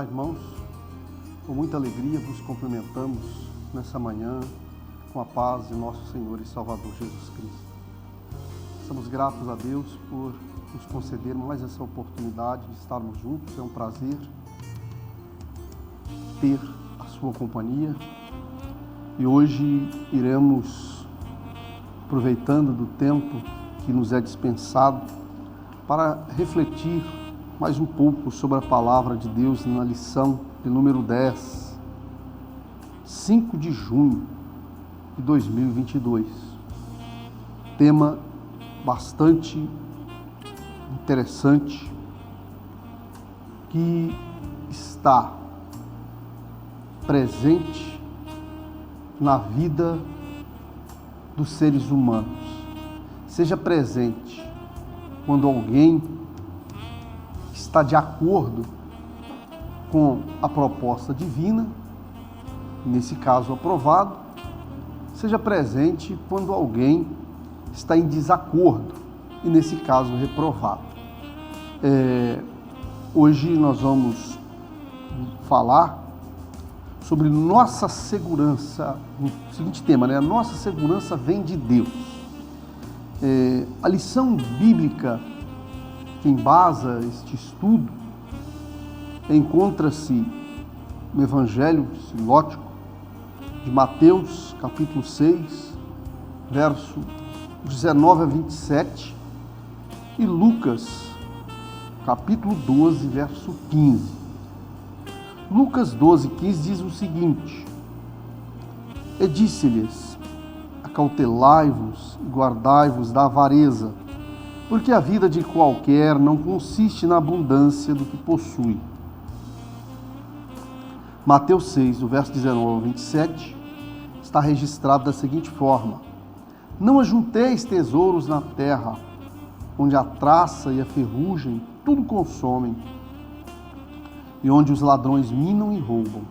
Olá, irmãos. Com muita alegria vos cumprimentamos nessa manhã com a paz de nosso Senhor e Salvador Jesus Cristo. Somos gratos a Deus por nos conceder mais essa oportunidade de estarmos juntos. É um prazer ter a sua companhia. E hoje iremos, aproveitando do tempo que nos é dispensado, para refletir mais um pouco sobre a palavra de Deus na lição de número 10, 5 de junho de 2022. Tema bastante interessante que está presente na vida dos seres humanos. Seja presente quando alguém está de acordo com a proposta divina, nesse caso aprovado, seja presente quando alguém está em desacordo, e nesse caso reprovado. Hoje nós vamos falar sobre nossa segurança, o seguinte tema, né? A nossa segurança vem de Deus. A lição bíblica que embasa este estudo encontra-se no Evangelho sinótico de Mateus, capítulo 6, verso 19 a 27, e Lucas, capítulo 12, verso 15. Lucas 12, 15 diz o seguinte: E disse-lhes: Acautelai-vos e guardai-vos da avareza, porque a vida de qualquer não consiste na abundância do que possui. Mateus 6, do verso 19 ao 27, está registrado da seguinte forma: Não ajunteis tesouros na terra, onde a traça e a ferrugem tudo consomem, e onde os ladrões minam e roubam.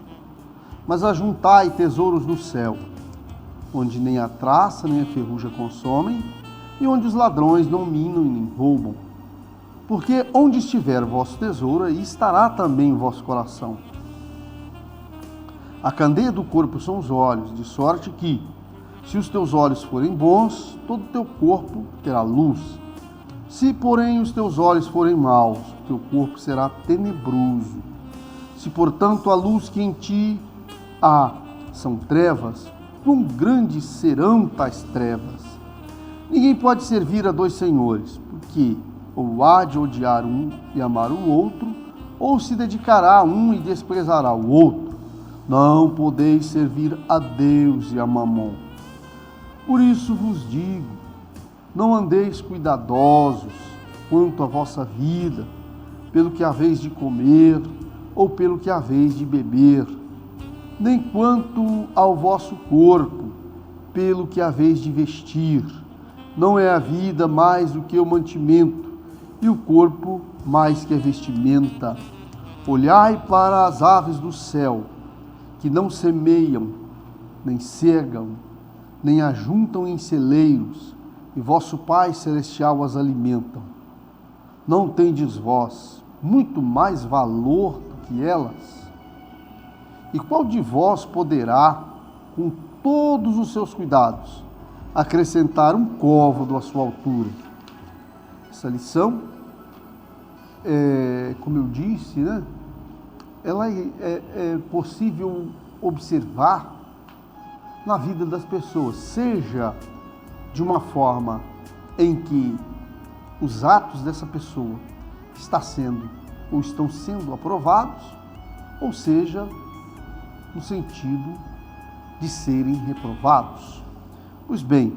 Mas ajuntai tesouros no céu, onde nem a traça nem a ferrugem consomem, e onde os ladrões não minam e nem roubam. Porque onde estiver o vosso tesouro, aí estará também o vosso coração. A candeia do corpo são os olhos, de sorte que, se os teus olhos forem bons, todo o teu corpo terá luz. Se, porém, os teus olhos forem maus, o teu corpo será tenebroso. Se, portanto, a luz que em ti há são trevas, quão grandes serão tais trevas? Ninguém pode servir a dois senhores, porque ou há de odiar um e amar o outro, ou se dedicará a um e desprezará o outro. Não podeis servir a Deus e a Mamon. Por isso vos digo, não andeis cuidadosos quanto à vossa vida, pelo que haveis de comer, ou pelo que haveis de beber, nem quanto ao vosso corpo, pelo que haveis de vestir. Não é a vida mais do que o mantimento, e o corpo mais que a vestimenta. Olhai para as aves do céu, que não semeiam, nem cegam, nem ajuntam em celeiros, e vosso Pai Celestial as alimentam. Não tendes vós muito mais valor do que elas? E qual de vós poderá, com todos os seus cuidados, acrescentar um côvado à sua altura? Essa lição, como eu disse, né? Ela é possível observar na vida das pessoas, seja de uma forma em que os atos dessa pessoa estão sendo aprovados, ou seja, no sentido de serem reprovados. Pois bem,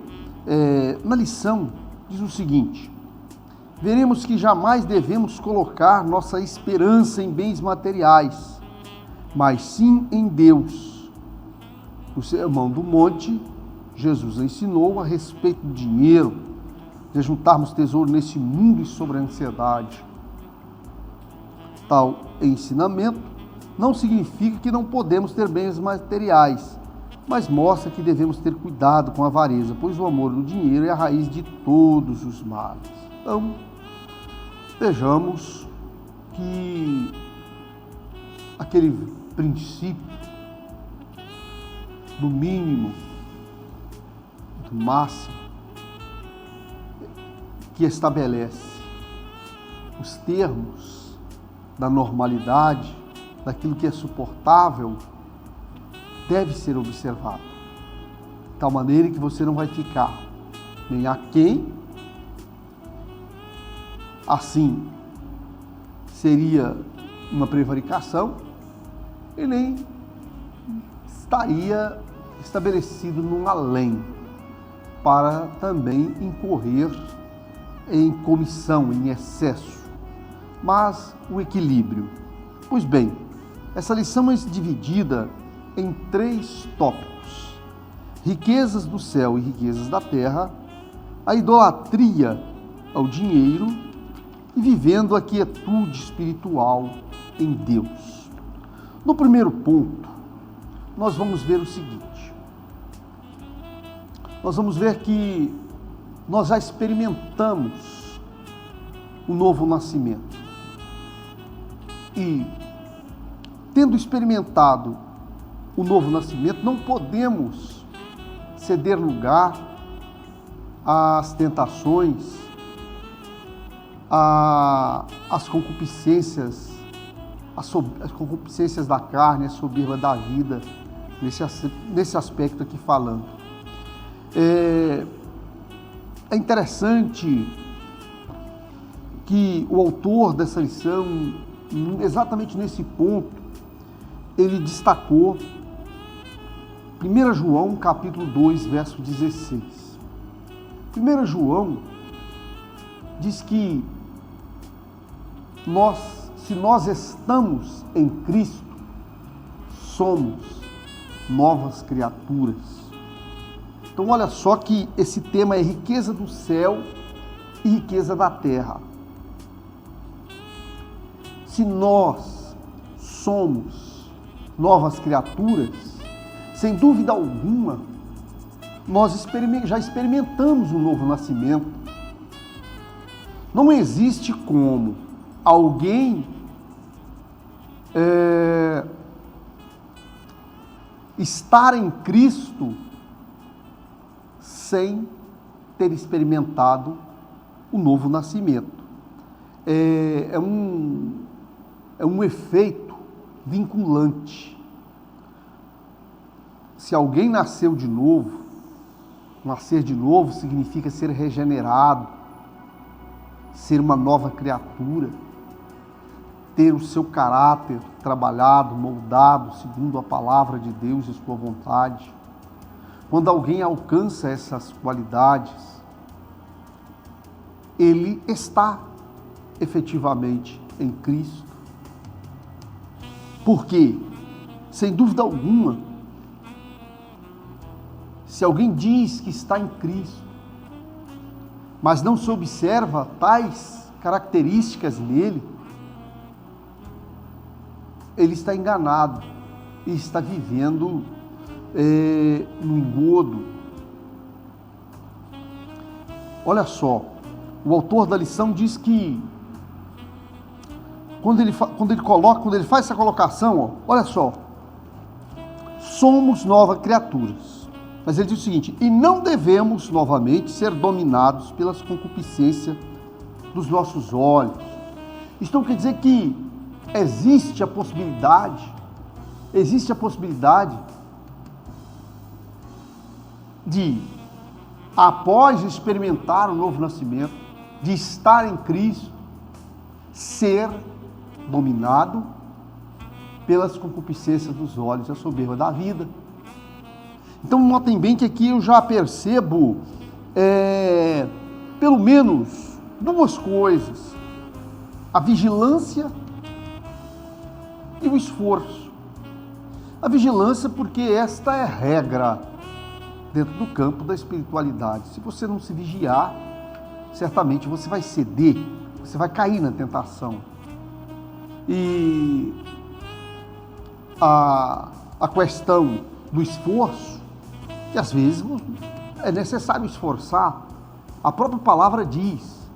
na lição diz o seguinte: veremos que jamais devemos colocar nossa esperança em bens materiais, mas sim em Deus. No Sermão do Monte, Jesus ensinou a respeito do dinheiro, de juntarmos tesouro nesse mundo e sobre a ansiedade. Tal ensinamento não significa que não podemos ter bens materiais, mas mostra que devemos ter cuidado com a avareza, pois o amor do dinheiro é a raiz de todos os males. Então, vejamos que aquele princípio do mínimo, do máximo, que estabelece os termos da normalidade, daquilo que é suportável, deve ser observado, de tal maneira que você não vai ficar nem aquém, assim seria uma prevaricação, e nem estaria estabelecido num além, para também incorrer em comissão, em excesso, mas o equilíbrio. Pois bem, essa lição é dividida em 3 tópicos: riquezas do céu e riquezas da terra, a idolatria ao dinheiro e vivendo a quietude espiritual em Deus. No primeiro ponto, nós vamos ver o seguinte: nós vamos ver que nós já experimentamos o novo nascimento. E, tendo experimentado o novo nascimento, não podemos ceder lugar às tentações, às concupiscências, as concupiscências da carne, a soberba da vida, nesse aspecto aqui falando. É interessante que o autor dessa lição, exatamente nesse ponto, ele destacou 1 João capítulo 2, verso 16. 1 João diz que se nós estamos em Cristo, somos novas criaturas. Então olha só que esse tema é riqueza do céu e riqueza da terra. Se nós somos novas criaturas, sem dúvida alguma, nós já experimentamos um novo nascimento. Não existe como alguém estar em Cristo sem ter experimentado o novo nascimento. É um efeito vinculante. Se alguém nasceu de novo, nascer de novo significa ser regenerado, ser uma nova criatura, ter o seu caráter trabalhado, moldado segundo a palavra de Deus e sua vontade. Quando alguém alcança essas qualidades, ele está efetivamente em Cristo. Porque, sem dúvida alguma, se alguém diz que está em Cristo, mas não se observa tais características nele, ele está enganado e está vivendo no engodo. Olha só, o autor da lição diz que quando ele faz essa colocação, olha só, somos novas criaturas. Mas ele diz o seguinte: e não devemos novamente ser dominados pelas concupiscências dos nossos olhos. Então quer dizer que existe a possibilidade de, após experimentar o novo nascimento, de estar em Cristo, ser dominado pelas concupiscências dos olhos, a soberba da vida. Então notem bem que aqui eu já percebo pelo menos 2 coisas: a vigilância e o esforço. A vigilância, porque esta é regra dentro do campo da espiritualidade. Se você não se vigiar, certamente você vai ceder, você vai cair na tentação. E a questão do esforço, que às vezes é necessário esforçar. A própria palavra diz: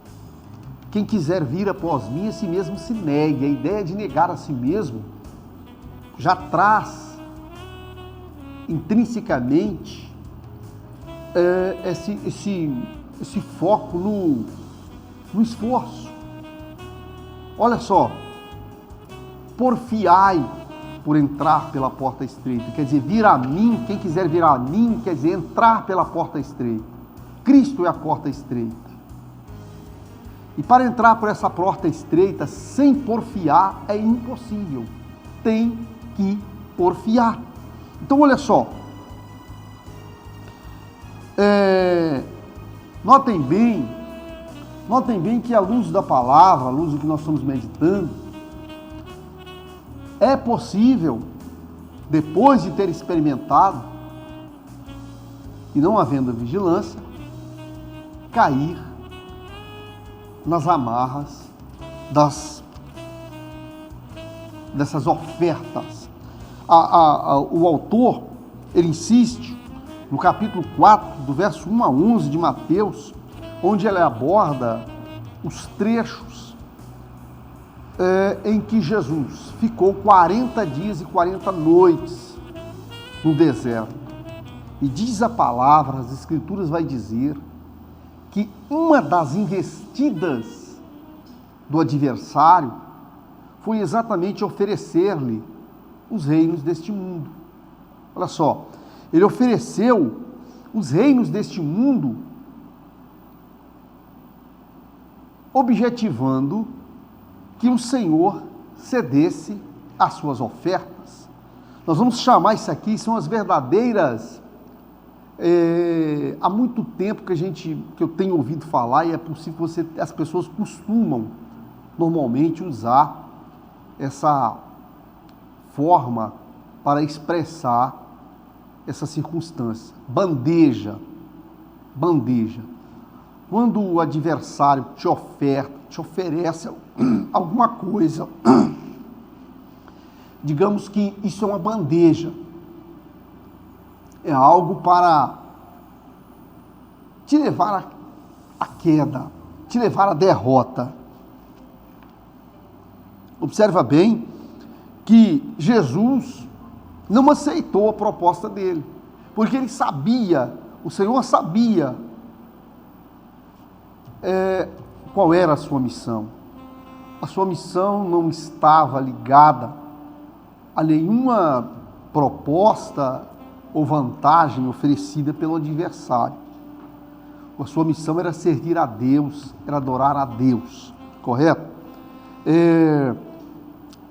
quem quiser vir após mim, a si mesmo se negue. A ideia de negar a si mesmo já traz intrinsecamente esse foco no esforço. Olha só, porfiai por entrar pela porta estreita, quer dizer, vir a mim, quem quiser vir a mim, quer dizer, entrar pela porta estreita. Cristo é a porta estreita. E para entrar por essa porta estreita sem porfiar é impossível. Tem que porfiar. Então, olha só. Notem bem que à luz da palavra, à luz do que nós estamos meditando, é possível, depois de ter experimentado, e não havendo vigilância, cair nas amarras dessas ofertas. O autor, ele insiste no capítulo 4, do verso 1 a 11 de Mateus, onde ele aborda os trechos em que Jesus ficou 40 dias e 40 noites no deserto. E diz a palavra, as Escrituras vai dizer, que uma das investidas do adversário foi exatamente oferecer-lhe os reinos deste mundo. Olha só, ele ofereceu os reinos deste mundo objetivando que o Senhor cedesse às suas ofertas. Nós vamos chamar isso aqui, são as verdadeiras... há muito tempo que eu tenho ouvido falar, e é possível que as pessoas costumam normalmente usar essa forma para expressar essa circunstância. Bandeja. Quando o adversário te oferece alguma coisa, digamos que isso é uma bandeja, é algo para te levar à queda, te levar à derrota. Observa bem que Jesus não aceitou a proposta dele, porque ele sabia, o Senhor sabia qual era a sua missão. A sua missão não estava ligada a nenhuma proposta ou vantagem oferecida pelo adversário. A sua missão era servir a Deus, era adorar a Deus, correto?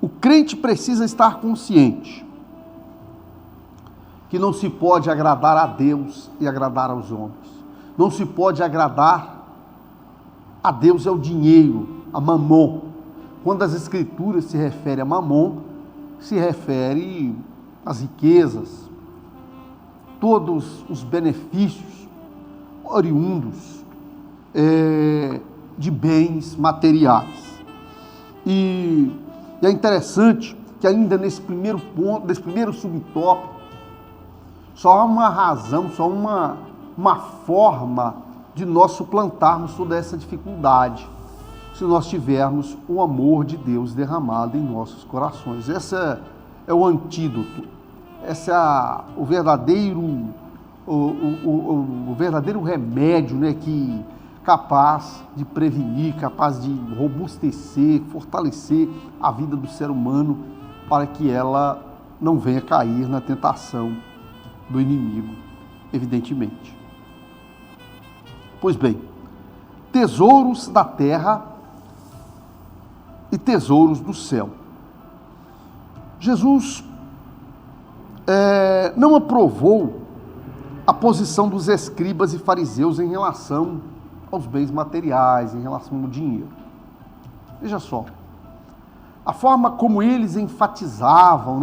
O crente precisa estar consciente que não se pode agradar a Deus e agradar aos homens. Não se pode agradar a Deus é o dinheiro, a mamon. Quando as Escrituras se referem a mamon, se refere às riquezas, todos os benefícios oriundos de bens materiais. E é interessante que ainda nesse primeiro ponto, nesse primeiro subtópico, só há uma razão, só uma forma de nós suplantarmos toda essa dificuldade, se nós tivermos o amor de Deus derramado em nossos corações. Esse é o antídoto, esse é o verdadeiro remédio, né, que capaz de prevenir, capaz de robustecer, fortalecer a vida do ser humano para que ela não venha cair na tentação do inimigo, evidentemente. Pois bem, tesouros da terra e tesouros do céu. Jesus não aprovou a posição dos escribas e fariseus em relação aos bens materiais, em relação ao dinheiro. Veja só, a forma como eles enfatizavam,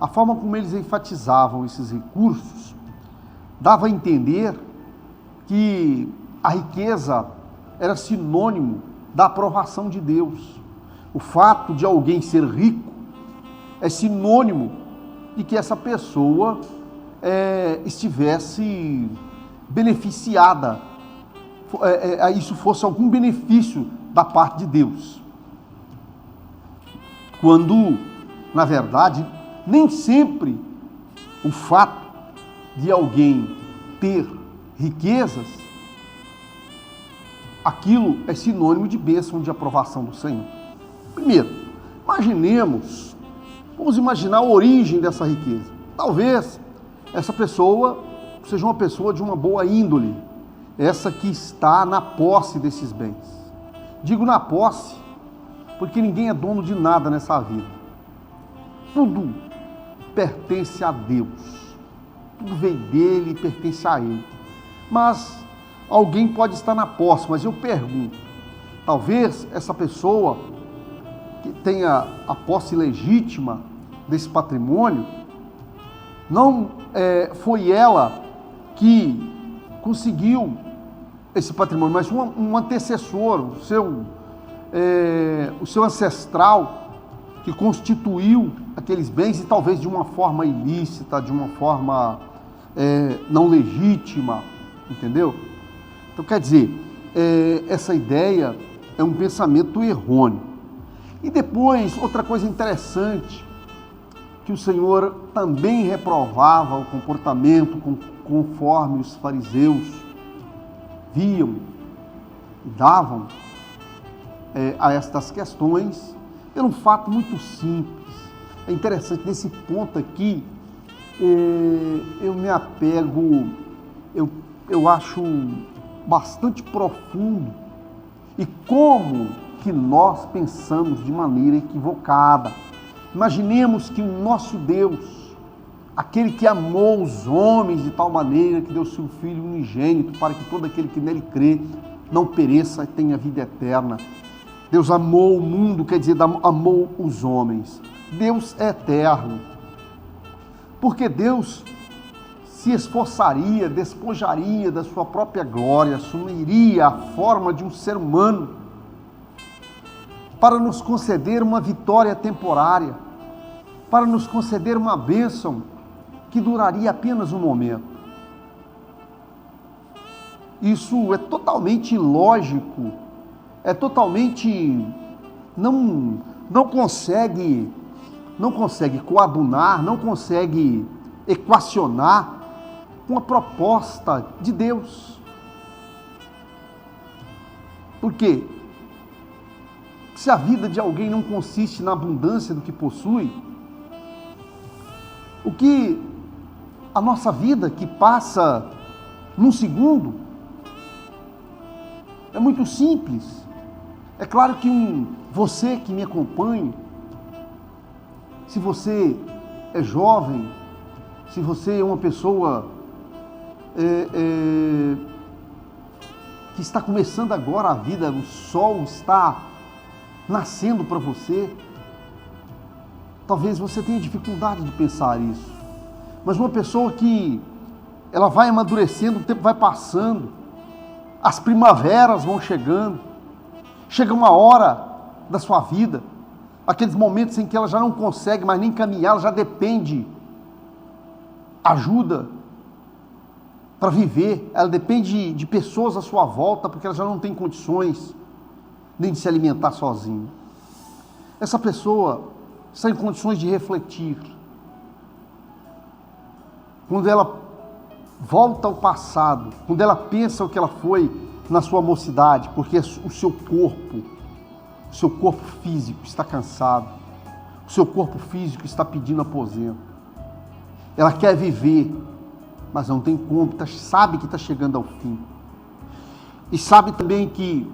a forma como eles enfatizavam esses recursos, dava a entender que a riqueza era sinônimo da aprovação de Deus. O fato de alguém ser rico é sinônimo de que essa pessoa estivesse beneficiada, isso fosse algum benefício da parte de Deus. Quando, na verdade, Nem sempre o fato de alguém ter riquezas, aquilo é sinônimo de bênção, de aprovação do Senhor. Primeiro, vamos imaginar a origem dessa riqueza. Talvez essa pessoa seja uma pessoa de uma boa índole, essa que está na posse desses bens. Digo na posse, porque ninguém é dono de nada nessa vida. Tudo pertence a Deus. Tudo veio dele e pertence a ele. Mas alguém pode estar na posse, mas eu pergunto, talvez essa pessoa que tenha a posse legítima desse patrimônio, não foi ela que conseguiu esse patrimônio, mas um antecessor, o seu ancestral, que constituiu aqueles bens, e talvez de uma forma ilícita, de uma forma não legítima, entendeu? Então, quer dizer, essa ideia é um pensamento errôneo. E depois, outra coisa interessante, que o Senhor também reprovava o comportamento conforme os fariseus viam e davam a estas questões, pelo um fato muito simples. É interessante, nesse ponto aqui, eu me apego, eu acho bastante profundo, e como que nós pensamos de maneira equivocada. Imaginemos que o nosso Deus, aquele que amou os homens de tal maneira que deu seu Filho unigênito para que todo aquele que nele crê não pereça e tenha vida eterna. Deus amou o mundo, quer dizer, amou os homens. Deus é eterno, porque Deus se esforçaria, despojaria da sua própria glória, assumiria a forma de um ser humano para nos conceder uma vitória temporária, para nos conceder uma bênção que duraria apenas um momento. Isso é totalmente ilógico, é totalmente não consegue coadunar, não consegue equacionar uma proposta de Deus. Por quê? Se a vida de alguém não consiste na abundância do que possui, o que a nossa vida, que passa num segundo, é muito simples. É claro que você que me acompanha, se você é jovem, se você é uma pessoa que está começando agora a vida, o sol está nascendo para você, talvez você tenha dificuldade de pensar isso, mas uma pessoa que ela vai amadurecendo, o tempo vai passando, as primaveras vão chegando, chega uma hora da sua vida, aqueles momentos em que ela já não consegue mais nem caminhar, ela já depende ajuda para viver, ela depende de pessoas à sua volta, porque ela já não tem condições nem de se alimentar sozinha. Essa pessoa está em condições de refletir. Quando ela volta ao passado, quando ela pensa o que ela foi na sua mocidade, porque o seu corpo físico está cansado, o seu corpo físico está pedindo aposento. Ela quer viver, mas não tem como, sabe que está chegando ao fim. E sabe também que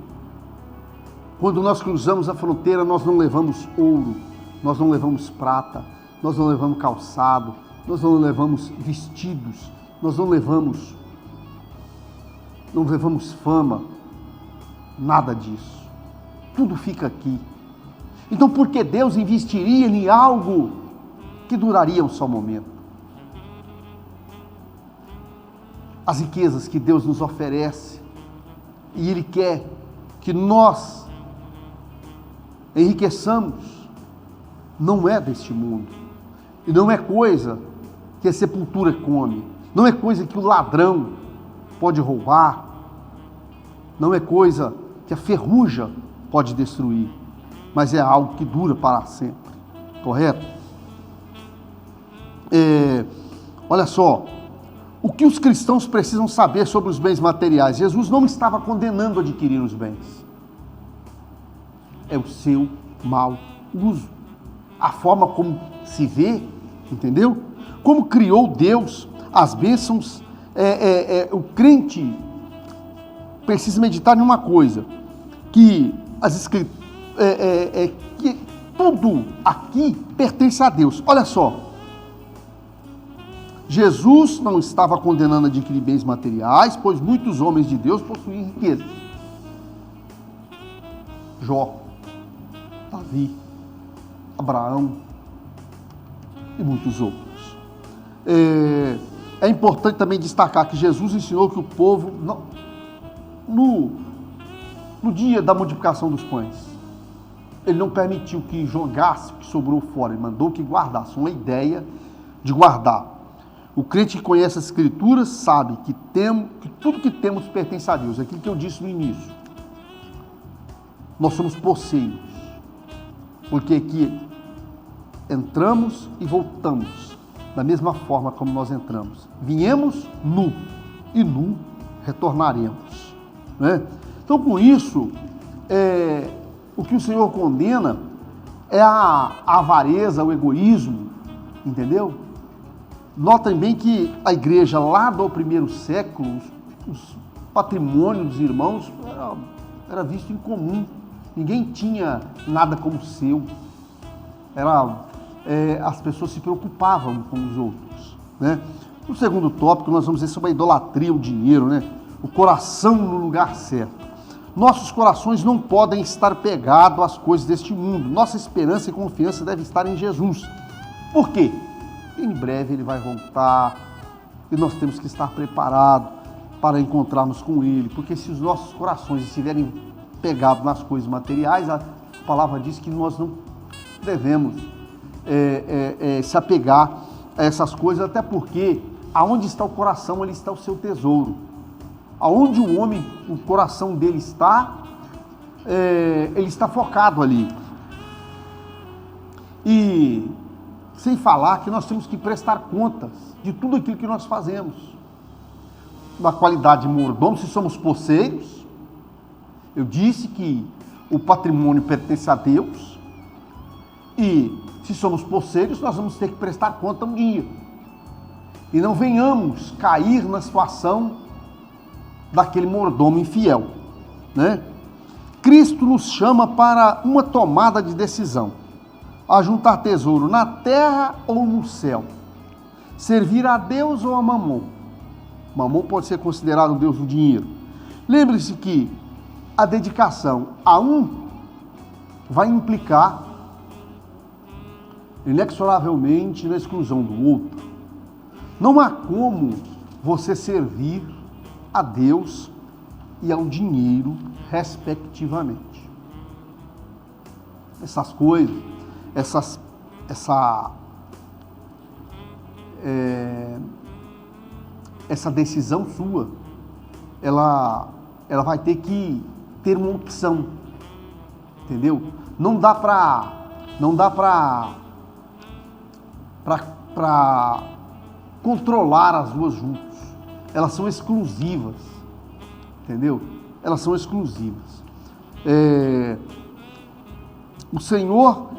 quando nós cruzamos a fronteira, nós não levamos ouro, nós não levamos prata, nós não levamos calçado, nós não levamos vestidos, nós não levamos fama, nada disso. Tudo fica aqui. Então, por que Deus investiria em algo que duraria um só momento? As riquezas que Deus nos oferece, e Ele quer que nós enriqueçamos, não é deste mundo, e não é coisa que a sepultura come, não é coisa que o ladrão pode roubar, não é coisa que a ferrugem pode destruir, mas é algo que dura para sempre, correto? Olha só, o que os cristãos precisam saber sobre os bens materiais? Jesus não estava condenando adquirir os bens. É o seu mau uso. A forma como se vê, entendeu? Como criou Deus as bênçãos, o crente precisa meditar em uma coisa, que as escrituras, que tudo aqui pertence a Deus. Olha só, Jesus não estava condenando adquirir bens materiais, pois muitos homens de Deus possuíam riquezas. Jó, Davi, Abraão e muitos outros. É importante também destacar que Jesus ensinou que o povo, no dia da multiplicação dos pães, ele não permitiu que jogasse o que sobrou fora, ele mandou que guardasse, uma ideia de guardar. O crente que conhece as Escrituras sabe que tudo que temos pertence a Deus. Aquilo que eu disse no início. Nós somos posseiros, porque aqui entramos e voltamos da mesma forma como nós entramos. Viemos nu e nu retornaremos, né? Então, com isso, o que o Senhor condena é a avareza, o egoísmo, entendeu? Notem bem que a igreja lá do primeiro século, os patrimônios dos irmãos era visto em comum. Ninguém tinha nada como seu. As pessoas se preocupavam com os outros, né? No segundo tópico, nós vamos ver sobre a idolatria, o dinheiro, né? O coração no lugar certo. Nossos corações não podem estar pegados às coisas deste mundo. Nossa esperança e confiança deve estar em Jesus. Por quê? Em breve ele vai voltar e nós temos que estar preparados para encontrarmos com ele, porque se os nossos corações estiverem pegados nas coisas materiais, a palavra diz que nós não devemos se apegar a essas coisas, até porque aonde está o coração, ali está o seu tesouro. Aonde o coração dele está, ele está focado ali. E sem falar que nós temos que prestar contas de tudo aquilo que nós fazemos. Na qualidade de mordomo, se somos posseiros, eu disse que o patrimônio pertence a Deus, e se somos posseiros, nós vamos ter que prestar conta um dia. E não venhamos cair na situação daquele mordomo infiel, né? Cristo nos chama para uma tomada de decisão: a juntar tesouro na terra ou no céu, servir a Deus ou a Mamon. Mamon pode ser considerado o Deus do dinheiro. Lembre-se que a dedicação a um vai implicar inexoravelmente na exclusão do outro. Não há como você servir a Deus e ao dinheiro, respectivamente. Essas coisas, essa decisão sua, ela vai ter que ter uma opção, entendeu? Não dá para controlar as duas juntas. Elas são exclusivas, entendeu? Elas são exclusivas. O Senhor,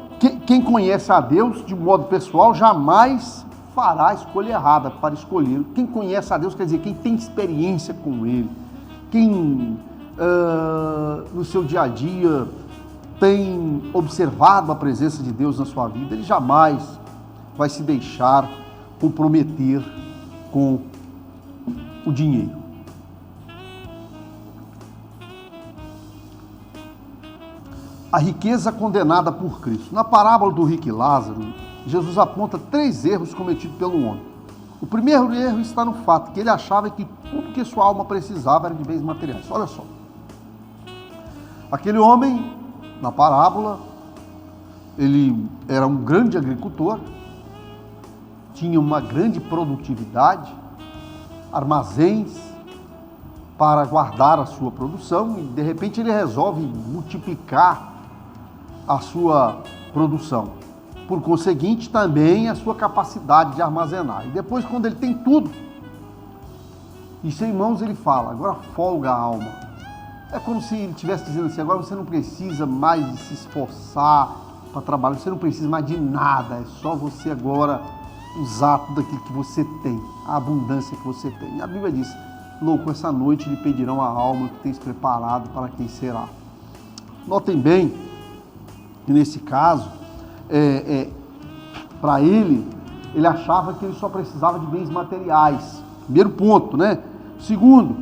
quem conhece a Deus de modo pessoal, jamais fará a escolha errada para escolher. Quem conhece a Deus, quer dizer, quem tem experiência com Ele, quem no seu dia a dia tem observado a presença de Deus na sua vida, ele jamais vai se deixar comprometer com o dinheiro. A riqueza condenada por Cristo. Na parábola do rico e Lázaro, Jesus aponta 3 erros cometidos pelo homem. O primeiro erro está no fato que ele achava que tudo que sua alma precisava era de bens materiais. Olha só. Aquele homem, na parábola, ele era um grande agricultor, tinha uma grande produtividade, armazéns para guardar a sua produção, e de repente ele resolve multiplicar a sua produção. Por conseguinte, também a sua capacidade de armazenar. E depois, quando ele tem tudo, isso em mãos, ele fala, agora folga a alma. É como se ele estivesse dizendo assim, agora você não precisa mais de se esforçar para trabalhar, você não precisa mais de nada, é só você agora usar tudo aquilo que você tem, a abundância que você tem. E a Bíblia diz, louco, essa noite lhe pedirão a alma que tens preparado para quem será. Notem bem que nesse caso, para ele achava que ele só precisava de bens materiais. Primeiro ponto, né? Segundo,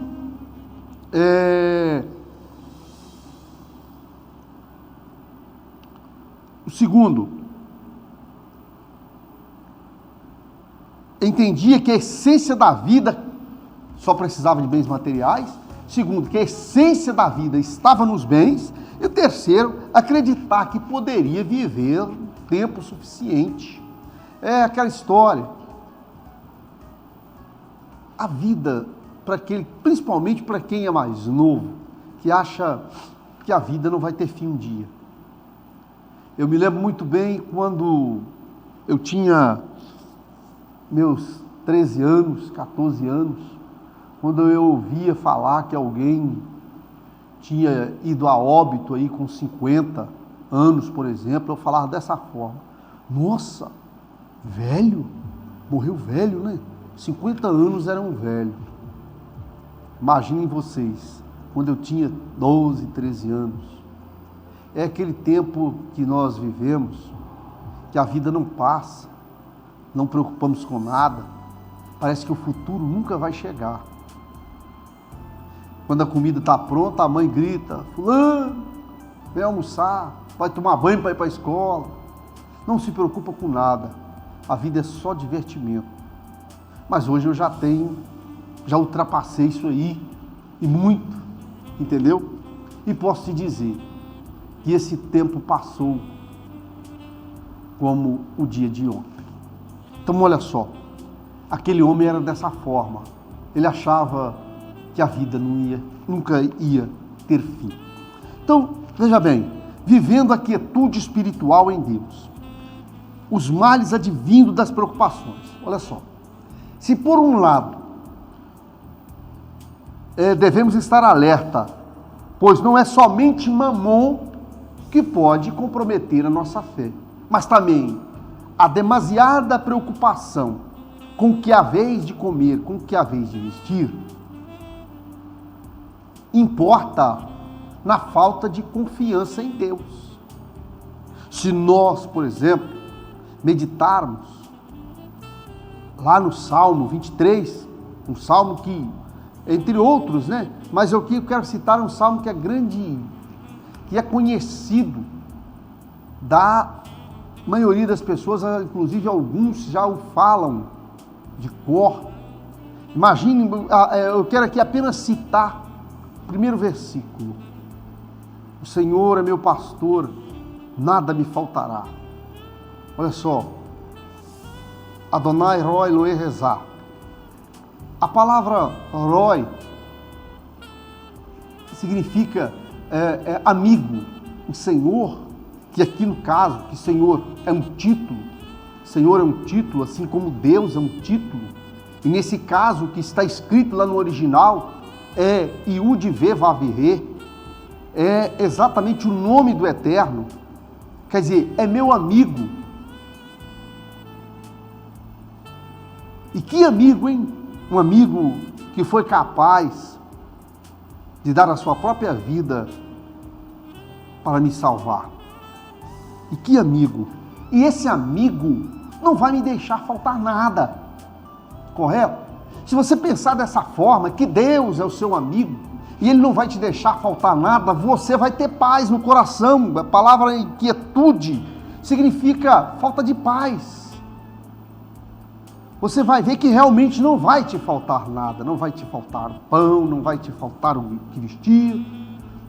entendia que a essência da vida só precisava de bens materiais. Segundo, que a essência da vida estava nos bens. E o terceiro, acreditar que poderia viver tempo suficiente. É aquela história. A vida, principalmente para quem é mais novo, que acha que a vida não vai ter fim um dia. Eu me lembro muito bem quando eu tinha meus 13 anos, 14 anos, quando eu ouvia falar que alguém tinha ido a óbito aí com 50 anos, por exemplo, eu falava dessa forma, nossa, velho, morreu velho, né? 50 anos era um velho. Imaginem vocês, quando eu tinha 12, 13 anos, é aquele tempo que nós vivemos, que a vida não passa, não preocupamos com nada, parece que o futuro nunca vai chegar. Quando a comida está pronta, a mãe grita, fulano, vem almoçar, vai tomar banho para ir para a escola. Não se preocupa com nada, a vida é só divertimento. Mas hoje eu já ultrapassei isso aí, e muito, entendeu? E posso te dizer que esse tempo passou como o dia de ontem. Então olha só, aquele homem era dessa forma, ele achava que a vida nunca ia ter fim. Então, veja bem, vivendo a quietude espiritual em Deus, os males advindo das preocupações. Olha só, se por um lado devemos estar alerta, pois não é somente mamon que pode comprometer a nossa fé, mas também a demasiada preocupação com o que há vez de comer, com o que há vez de vestir, importa na falta de confiança em Deus. Se nós, por exemplo, meditarmos lá no Salmo 23, um salmo que, entre outros, né? Mas eu quero citar um salmo que é grande, que é conhecido da maioria das pessoas, inclusive alguns já o falam de cor. Imagine, eu quero aqui apenas citar o primeiro versículo. O Senhor é meu pastor, nada me faltará. Olha só. Adonai Roi Loe Rezá. A palavra Roi significa amigo. O Senhor, que aqui no caso, que Senhor é um título. Senhor é um título, assim como Deus é um título. E nesse caso, o que está escrito lá no original é Iud-Ve Vav-Re, é exatamente o nome do Eterno. Quer dizer, é meu amigo. E que amigo, hein? Um amigo que foi capaz de dar a sua própria vida para me salvar. E que amigo! E esse amigo não vai me deixar faltar nada, correto? Se você pensar dessa forma, que Deus é o seu amigo, e Ele não vai te deixar faltar nada, você vai ter paz no coração. A palavra inquietude significa falta de paz. Você vai ver que realmente não vai te faltar nada, não vai te faltar pão, não vai te faltar o que vestir,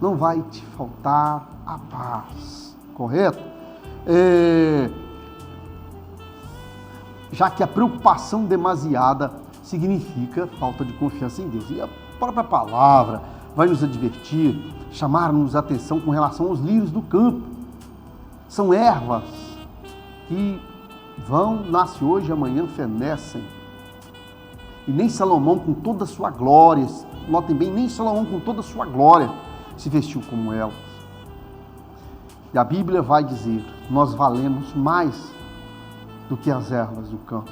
não vai te faltar a paz, correto? Já que a preocupação demasiada significa falta de confiança em Deus. E a própria palavra vai nos advertir, chamar-nos a atenção com relação aos lírios do campo. São ervas que vão, nasce hoje e amanhã fenecem. E nem Salomão com toda a sua glória, notem bem, nem Salomão com toda a sua glória se vestiu como elas. E a Bíblia vai dizer, nós valemos mais do que as ervas do campo.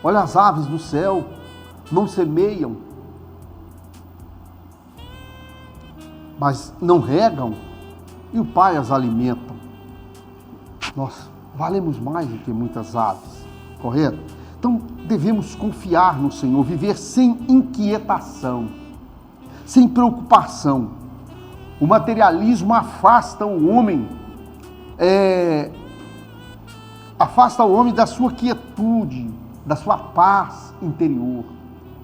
Olha as aves do céu, não semeiam, mas não regam, e o Pai as alimenta. Nós valemos mais do que muitas aves, correto? Então devemos confiar no Senhor, viver sem inquietação, sem preocupação. O materialismo afasta o homem, da sua quietude, da sua paz interior,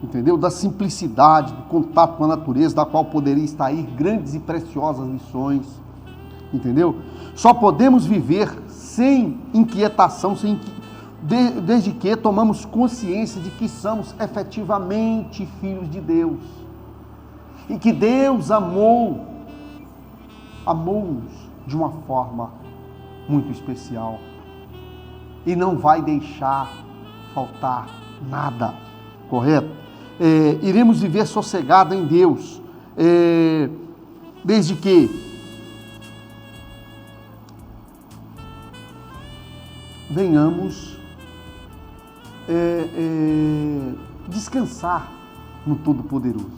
entendeu? Da simplicidade, do contato com a natureza, da qual poderia extrair grandes e preciosas lições, entendeu? Só podemos viver sem inquietação, desde que tomamos consciência de que somos efetivamente filhos de Deus e que Deus amou-nos de uma forma muito especial e não vai deixar faltar nada, correto? Iremos viver sossegado em Deus, desde que venhamos descansar no Todo-Poderoso,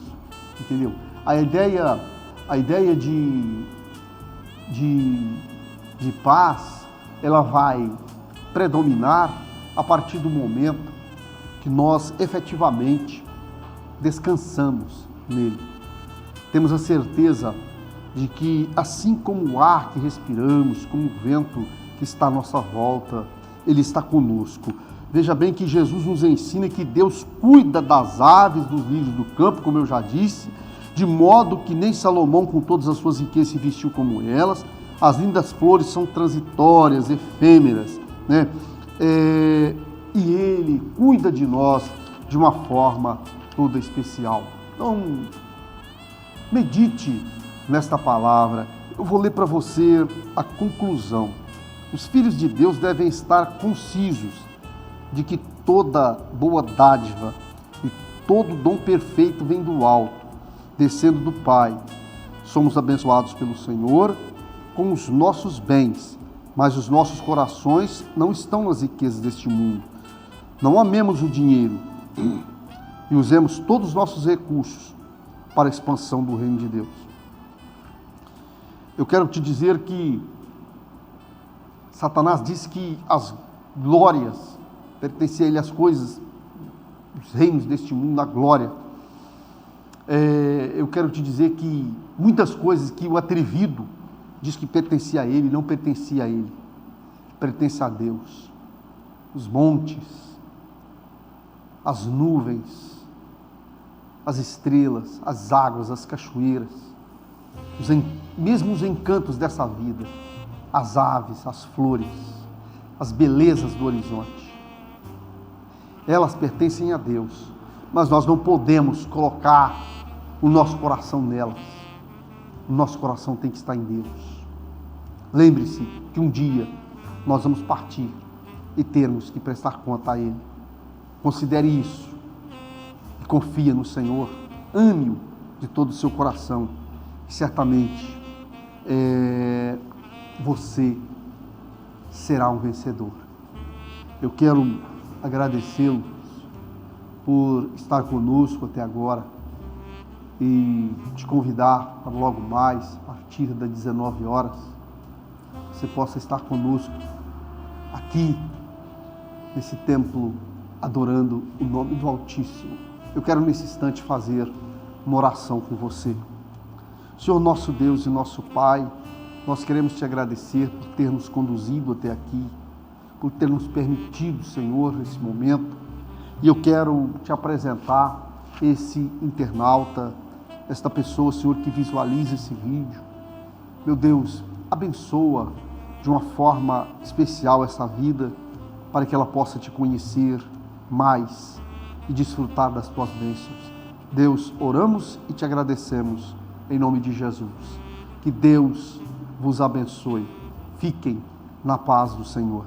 entendeu? A ideia de paz, ela vai predominar a partir do momento que nós efetivamente descansamos nele. Temos a certeza de que, assim como o ar que respiramos, como o vento que está à nossa volta, ele está conosco. Veja bem que Jesus nos ensina que Deus cuida das aves, dos lírios do campo, como eu já disse, de modo que nem Salomão, com todas as suas riquezas, se vestiu como elas. As lindas flores são transitórias, efêmeras, né? E Ele cuida de nós de uma forma toda especial. Então, medite nesta palavra. Eu vou ler para você a conclusão. Os filhos de Deus devem estar concisos de que toda boa dádiva e todo dom perfeito vem do alto, descendo do Pai. Somos abençoados pelo Senhor com os nossos bens, mas os nossos corações não estão nas riquezas deste mundo. Não amemos o dinheiro e usemos todos os nossos recursos para a expansão do reino de Deus. Eu quero te dizer que Satanás disse que as glórias pertenciam a ele, as coisas, os reinos deste mundo, a glória. Eu quero te dizer que muitas coisas que o atrevido diz que pertencia a ele, não pertencia a ele, pertence a Deus. Os montes, as nuvens, as estrelas, as águas, as cachoeiras, mesmo os encantos dessa vida, as aves, as flores, as belezas do horizonte, elas pertencem a Deus, mas nós não podemos colocar o nosso coração nelas. O nosso coração tem que estar em Deus. Lembre-se que um dia nós vamos partir e termos que prestar conta a Ele. Considere isso e confia no Senhor. Ame-o de todo o seu coração. E certamente você será um vencedor. Eu quero agradecê-lo por estar conosco até agora e te convidar para logo mais, a partir das 19 horas, você possa estar conosco aqui nesse templo, adorando o nome do Altíssimo. Eu quero nesse instante fazer uma oração com você. Senhor nosso Deus e nosso Pai, nós queremos te agradecer por ter nos conduzido até aqui, por ter nos permitido, Senhor, esse momento. E eu quero te apresentar esse internauta, esta pessoa, Senhor, que visualiza esse vídeo. Meu Deus, abençoa de uma forma especial essa vida, para que ela possa te conhecer mais e desfrutar das tuas bênçãos. Deus, oramos e te agradecemos em nome de Jesus. Que Deus vos abençoe. Fiquem na paz do Senhor.